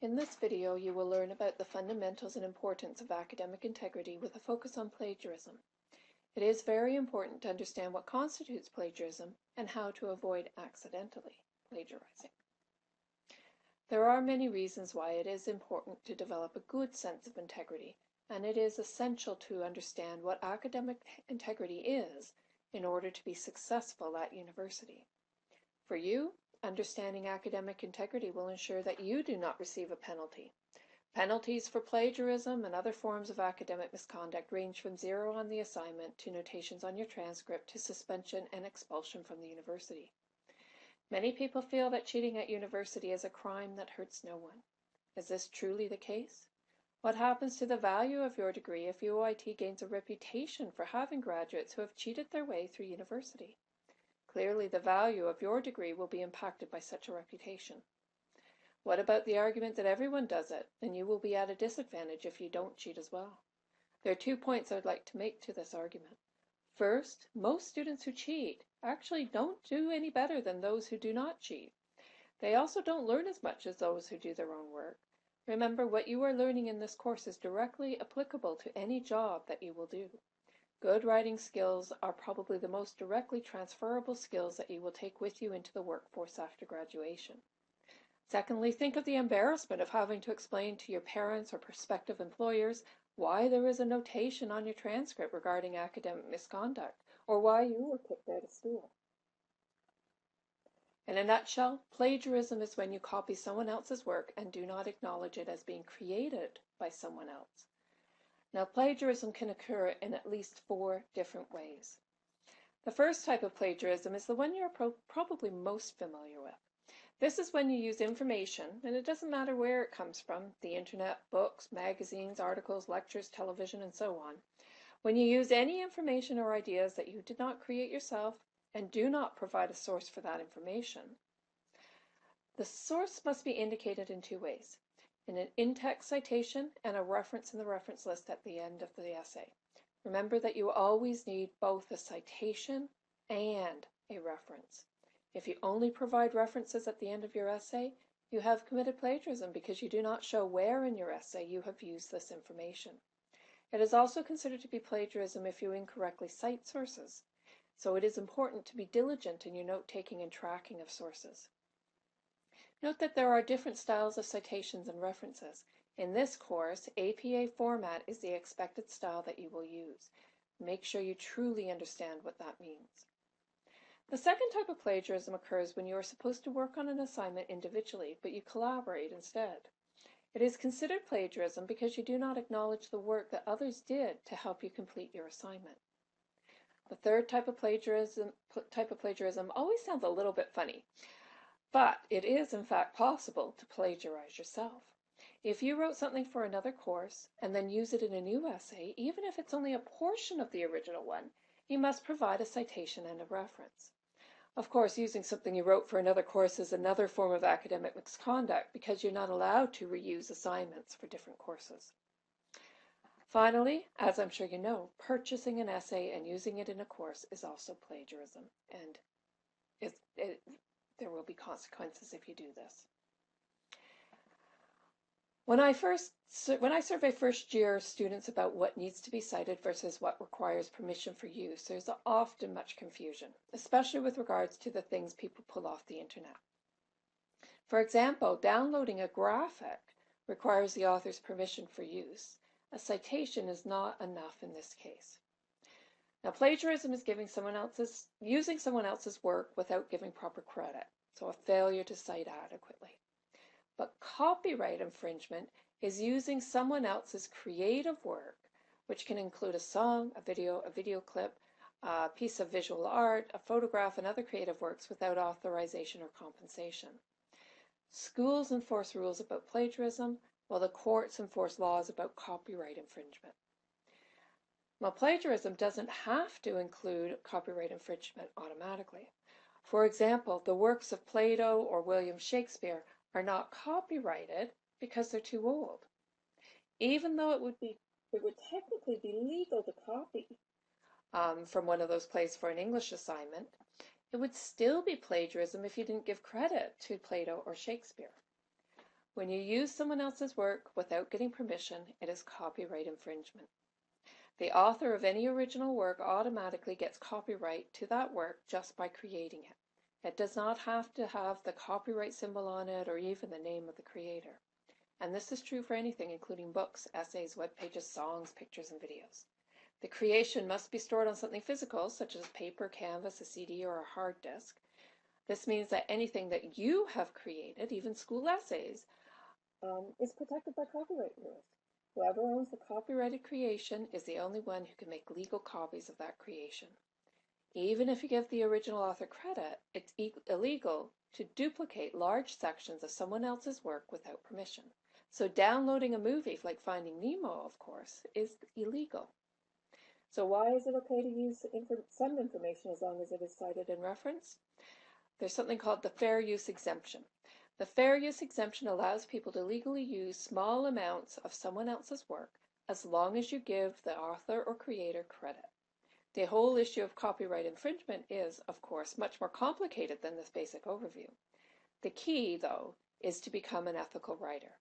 In this video, you will learn about the fundamentals and importance of academic integrity with a focus on plagiarism. It is very important to understand what constitutes plagiarism and how to avoid accidentally plagiarizing. There are many reasons why it is important to develop a good sense of integrity, and it is essential to understand what academic integrity is in order to be successful at university. For you, understanding academic integrity will ensure that you do not receive a penalty. Penalties for plagiarism and other forms of academic misconduct range from 0 on the assignment to notations on your transcript to suspension and expulsion from the university. Many people feel that cheating at university is a crime that hurts no one. Is this truly the case? What happens to the value of your degree if UOIT gains a reputation for having graduates who have cheated their way through university? Clearly, the value of your degree will be impacted by such a reputation. What about the argument that everyone does it, and you will be at a disadvantage if you don't cheat as well? There are 2 points I would like to make to this argument. First, most students who cheat actually don't do any better than those who do not cheat. They also don't learn as much as those who do their own work. Remember, what you are learning in this course is directly applicable to any job that you will do. Good writing skills are probably the most directly transferable skills that you will take with you into the workforce after graduation. Secondly, think of the embarrassment of having to explain to your parents or prospective employers why there is a notation on your transcript regarding academic misconduct, or why you were kicked out of school. In a nutshell, plagiarism is when you copy someone else's work and do not acknowledge it as being created by someone else. Now, plagiarism can occur in at least 4 different ways. The first type of plagiarism is the one you're probably most familiar with. This is when you use information, and it doesn't matter where it comes from, the internet, books, magazines, articles, lectures, television, and so on. When you use any information or ideas that you did not create yourself and do not provide a source for that information. The source must be indicated in 2 ways. In an in-text citation and a reference in the reference list at the end of the essay. Remember that you always need both a citation and a reference. If you only provide references at the end of your essay, you have committed plagiarism because you do not show where in your essay you have used this information. It is also considered to be plagiarism if you incorrectly cite sources, so it is important to be diligent in your note-taking and tracking of sources. Note that there are different styles of citations and references. In this course, APA format is the expected style that you will use. Make sure you truly understand what that means. The second type of plagiarism occurs when you are supposed to work on an assignment individually, but you collaborate instead. It is considered plagiarism because you do not acknowledge the work that others did to help you complete your assignment. The third type of plagiarism always sounds a little bit funny. But it is, in fact, possible to plagiarize yourself. If you wrote something for another course and then use it in a new essay, even if it's only a portion of the original one, you must provide a citation and a reference. Of course, using something you wrote for another course is another form of academic misconduct because you're not allowed to reuse assignments for different courses. Finally, as I'm sure you know, purchasing an essay and using it in a course is also plagiarism, and there will be consequences if you do this. When I survey first-year students about what needs to be cited versus what requires permission for use, there's often much confusion, especially with regards to the things people pull off the internet. For example, downloading a graphic requires the author's permission for use. A citation is not enough in this case. Now, plagiarism is using someone else's work without giving proper credit, so a failure to cite adequately. But copyright infringement is using someone else's creative work, which can include a song, a video clip, a piece of visual art, a photograph, and other creative works without authorization or compensation. Schools enforce rules about plagiarism, while the courts enforce laws about copyright infringement. Now, plagiarism doesn't have to include copyright infringement automatically. For example, the works of Plato or William Shakespeare are not copyrighted because they're too old. Even though it would technically be legal to copy from one of those plays for an English assignment, it would still be plagiarism if you didn't give credit to Plato or Shakespeare. When you use someone else's work without getting permission, it is copyright infringement. The author of any original work automatically gets copyright to that work just by creating it. It does not have to have the copyright symbol on it or even the name of the creator. And this is true for anything, including books, essays, web pages, songs, pictures, and videos. The creation must be stored on something physical, such as paper, canvas, a CD, or a hard disk. This means that anything that you have created, even school essays, is protected by copyright rules. Whoever owns the copyrighted creation is the only one who can make legal copies of that creation. Even if you give the original author credit, it's illegal to duplicate large sections of someone else's work without permission. So downloading a movie like Finding Nemo, of course, is illegal. So why is it okay to use some information as long as it is cited in reference? There's something called the fair use exemption. The fair use exemption allows people to legally use small amounts of someone else's work as long as you give the author or creator credit. The whole issue of copyright infringement is, of course, much more complicated than this basic overview. The key, though, is to become an ethical writer.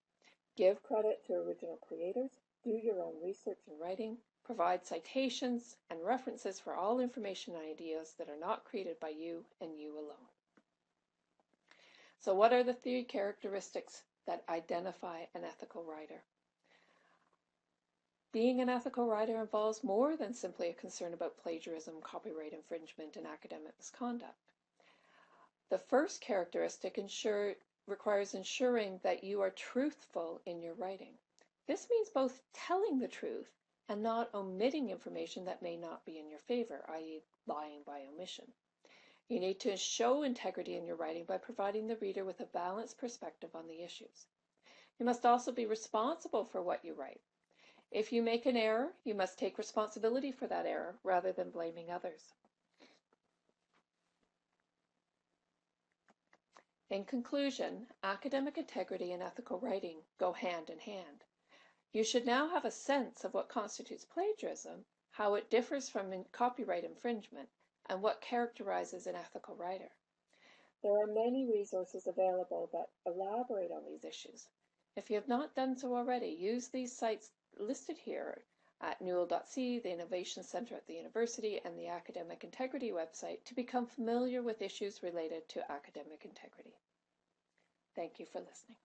Give credit to original creators, do your own research and writing, provide citations and references for all information and ideas that are not created by you and you alone. So what are the 3 characteristics that identify an ethical writer? Being an ethical writer involves more than simply a concern about plagiarism, copyright infringement, and academic misconduct. The first characteristic requires ensuring that you are truthful in your writing. This means both telling the truth and not omitting information that may not be in your favor, i.e., lying by omission. You need to show integrity in your writing by providing the reader with a balanced perspective on the issues. You must also be responsible for what you write. If you make an error, you must take responsibility for that error rather than blaming others. In conclusion, academic integrity and ethical writing go hand in hand. You should now have a sense of what constitutes plagiarism, how it differs from copyright infringement, and what characterizes an ethical writer. There are many resources available that elaborate on these issues. If you have not done so already, use these sites listed here at newell.c, the Innovation Center at the University, and the Academic Integrity website to become familiar with issues related to academic integrity. Thank you for listening.